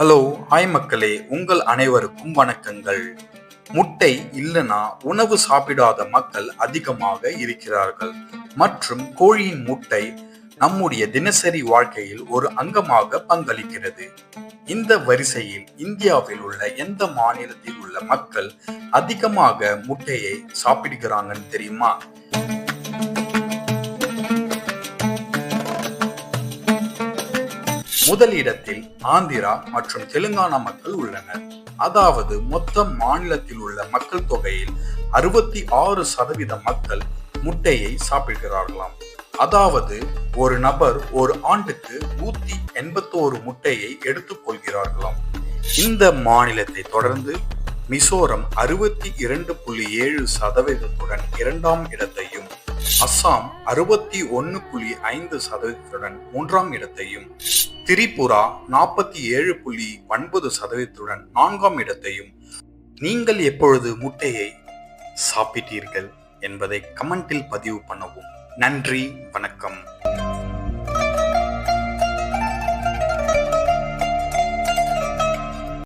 Hello, hi மக்களே, உங்கள் அனைவருக்கும் வணக்கங்கள். முட்டை இல்லனா உணவு சாப்பிடாத மக்கள் அதிகமாக இருக்கிறார்கள் மற்றும் கோழியின் முட்டை நம்முடைய தினசரி வாழ்க்கையில் ஒரு அங்கமாக பங்களிக்கிறது. இந்த வரிசையில் இந்தியாவில் உள்ள எந்த மாநிலத்தில் உள்ள மக்கள் அதிகமாக முட்டையை சாப்பிடுகிறாங்கன்னு தெரியுமா? முதலிடத்தில் ஆந்திரா மற்றும் தெலுங்கானா மக்கள் உள்ளனர். அதாவது மொத்த மாநிலத்தில் உள்ள மக்கள் தொகையில் 66% மக்கள் முட்டையை சாப்பிடுகிறார்களாம். அதாவது ஒரு நபர் ஒரு ஆண்டுக்கு 181 முட்டையை எடுத்துக் கொள்கிறார்களாம். இந்த மாநிலத்தை தொடர்ந்து மிசோரம் 62.7% இரண்டாம் இடத்தையும், அஸ்ஸாம் 61.5% மூன்றாம் இடத்தையும், திரிபுரா 47.9% நான்காம் இடத்தையும். நீங்கள் எப்பொழுது முட்டையை சாப்பிட்டீர்கள் என்பதை கமெண்டில் பதிவு பண்ணவும். நன்றி, வணக்கம்.